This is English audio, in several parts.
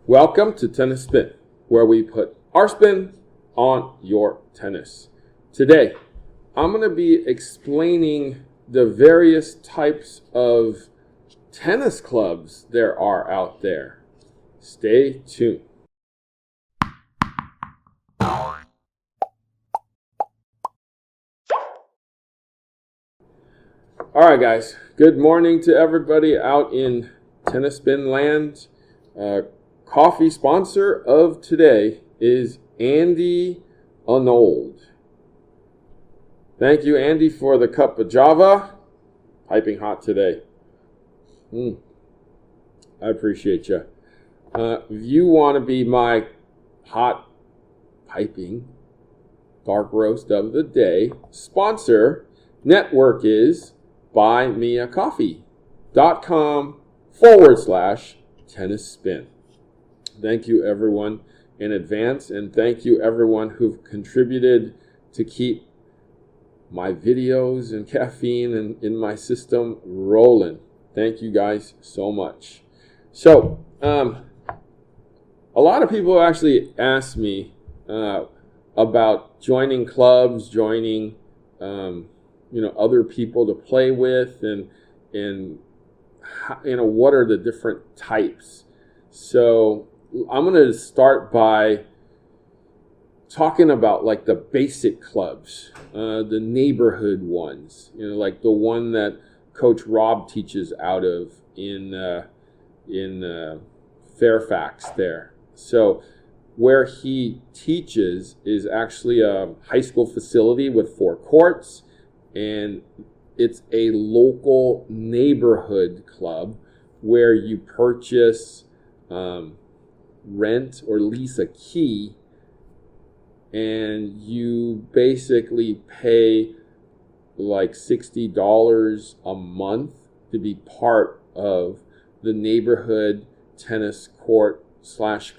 Welcome to Tennis Spin, where we put our spin on your tennis. Today, I'm going to be explaining the various types of tennis clubs there are out there. Stay tuned. All right, guys. Good morning to everybody out in Tennis Spin land. Coffee sponsor of today is Andy Arnold. Thank you, Andy, for the cup of Java. Piping hot today. I appreciate you. If you want to be my hot piping dark roast of the day, sponsor network is buymeacoffee.com/tennis spin. Thank you, everyone, in advance, and thank you, everyone who've contributed to keep my videos and caffeine in my system rolling. Thank you guys so much. So, a lot of people actually ask me about joining clubs, joining, other people to play with, and what are the different types. So I'm going to start by talking about like the basic clubs, the neighborhood ones, like the one that Coach Rob teaches out of in Fairfax there. So where he teaches is actually a high school facility with 4 courts, and it's a local neighborhood club where you purchase, rent or lease a key, and you basically pay like $60 a month to be part of the neighborhood tennis court /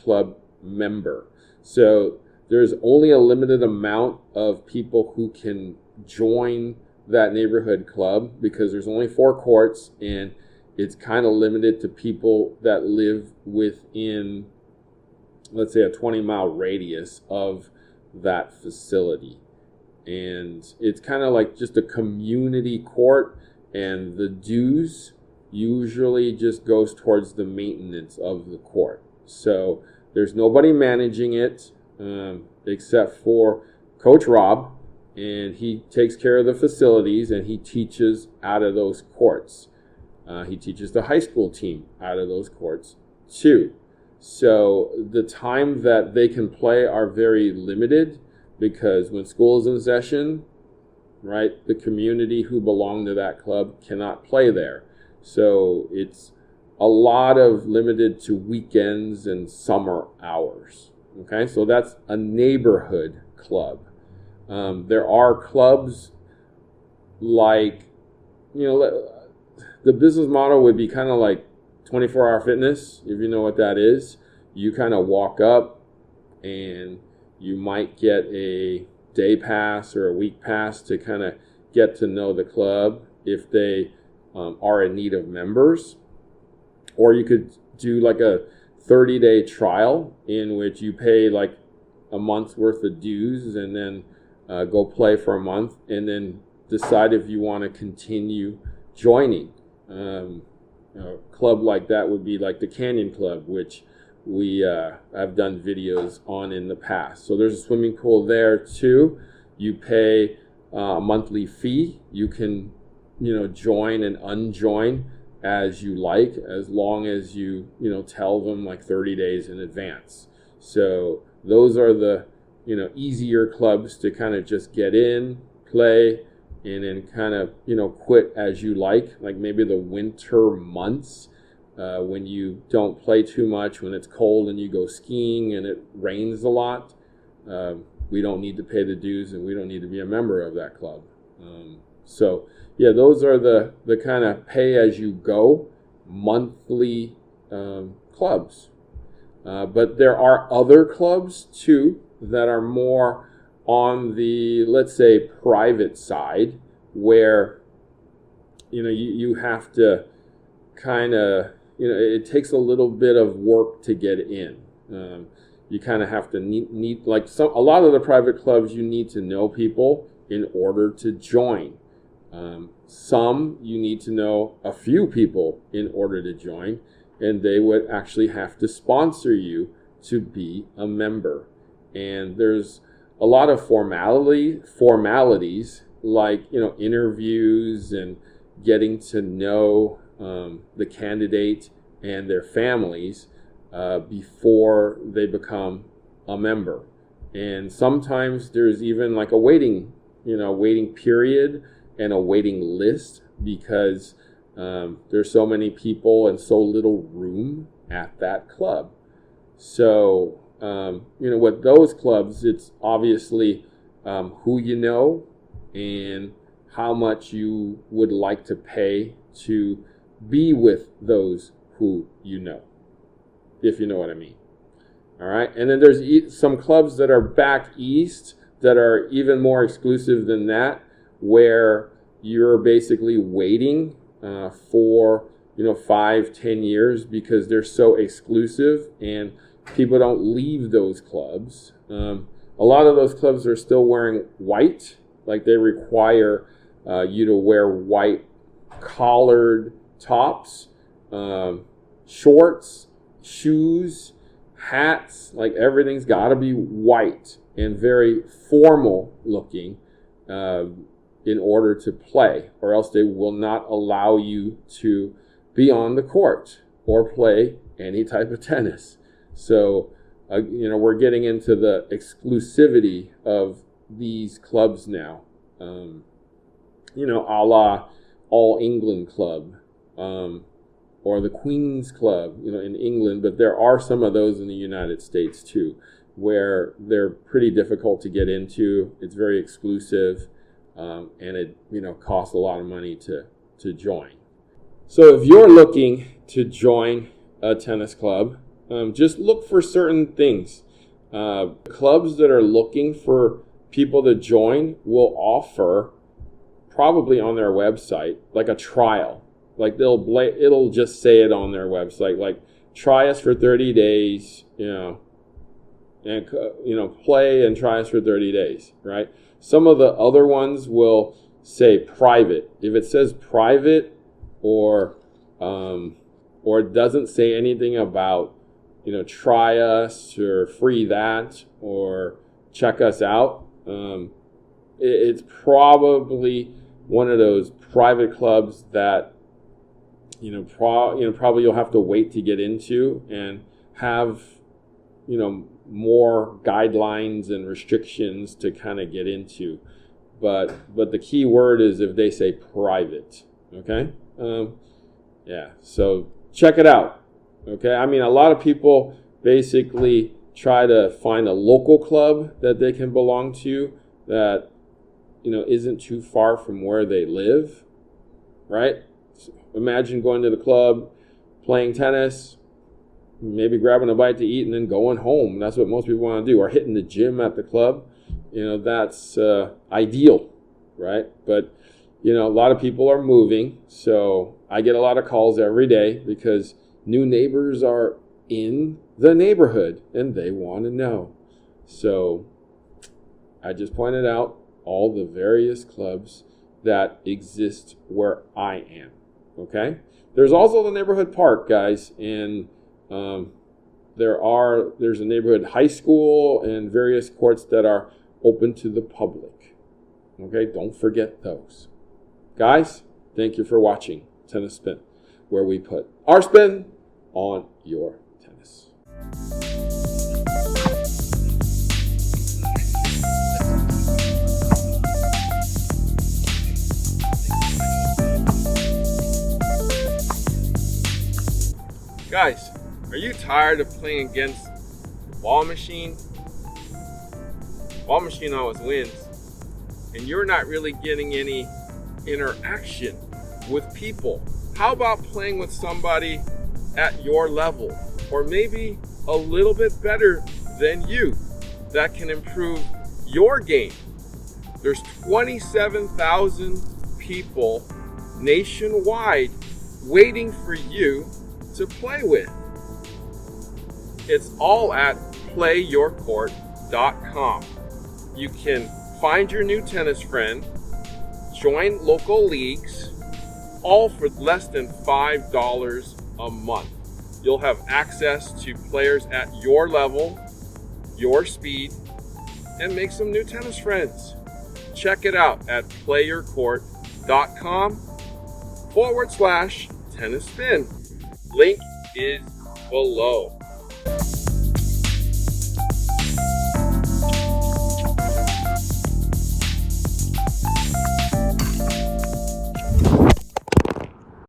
club member. So there's only a limited amount of people who can join that neighborhood club because there's only 4 courts, and it's kind of limited to people that live within, let's say, a 20-mile radius of that facility. And it's kind of like just a community court, and the dues usually just goes towards the maintenance of the court. So there's nobody managing it except for Coach Rob, and he takes care of the facilities, and he teaches out of those courts. He teaches the high school team out of those courts too. So the time that they can play are very limited, because when school is in session, right, the community who belong to that club cannot play there. So it's a lot of limited to weekends and summer hours. Okay, so that's a neighborhood club. There are clubs like, the business model would be kind of like 24-hour fitness, if you know what that is. You kind of walk up and you might get a day pass or a week pass to kind of get to know the club if they are in need of members. Or you could do like a 30-day trial in which you pay like a month's worth of dues and then go play for a month and then decide if you want to continue joining. A club like that would be like the Canyon Club, which we have done videos on in the past. So there's a swimming pool there too. You pay a monthly fee. You can, join and unjoin as you like, as long as you, tell them like 30 days in advance. So those are the, easier clubs to kind of just get in, play, and then kind of, quit as you like maybe the winter months when you don't play too much, when it's cold and you go skiing and it rains a lot. We don't need to pay the dues, and we don't need to be a member of that club. So yeah, those are the kind of pay-as-you-go monthly clubs. But there are other clubs too that are more on the, let's say, private side, where you have to kind of it takes a little bit of work to get in. You kind of have to need like a lot of the private clubs, you need to know people in order to join. Some you need to know a few people in order to join, and they would actually have to sponsor you to be a member. And there's a lot of formalities like interviews and getting to know the candidate and their families before they become a member. And sometimes there's even like a waiting period and a waiting list because there's so many people and so little room at that club. So, with those clubs, it's obviously who you know and how much you would like to pay to be with those who you know, if you know what I mean. All right. And then there's some clubs that are back east that are even more exclusive than that, where you're basically waiting for 5-10 years because they're so exclusive and people don't leave those clubs. A lot of those clubs are still wearing white, like they require you to wear white collared tops, shorts, shoes, hats, like everything's got to be white and very formal looking in order to play, or else they will not allow you to be on the court or play any type of tennis. So, we're getting into the exclusivity of these clubs now. A la All England Club, or the Queen's Club, in England. But there are some of those in the United States too, where they're pretty difficult to get into. It's very exclusive, and it costs a lot of money to join. So if you're looking to join a tennis club, just look for certain things. Clubs that are looking for people to join will offer, probably on their website, like a trial. Like it'll just say it on their website, like try us for 30 days, and play and try us for 30 days, right? Some of the other ones will say private. If it says private or it doesn't say anything about try us or free that or check us out, it's probably one of those private clubs that probably you'll have to wait to get into and have more guidelines and restrictions to kind of get into. But the key word is if they say private. Okay. So check it out. Okay, I mean, a lot of people basically try to find a local club that they can belong to that, isn't too far from where they live, right? So imagine going to the club, playing tennis, maybe grabbing a bite to eat, and then going home. That's what most people want to do, or hitting the gym at the club. That's ideal, right? But, a lot of people are moving, so I get a lot of calls every day because new neighbors are in the neighborhood and they want to know. So I just pointed out all the various clubs that exist where I am. Okay. There's also the neighborhood park, guys, and there's a neighborhood high school and various courts that are open to the public. Okay. Don't forget those. Guys, thank you for watching Tennis Spin, where we put our spin on your tennis. Guys, are you tired of playing against the ball machine? Ball machine always wins, and you're not really getting any interaction with people. How about playing with somebody at your level, or maybe a little bit better than you, that can improve your game? There's 27,000 people nationwide waiting for you to to play with. It's all at playyourcourt.com. You can find your new tennis friend, join local leagues, all for less than $5 a month. You'll have access to players at your level, your speed, and make some new tennis friends. Check it out at playyourcourt.com/tennis spin. Link is below.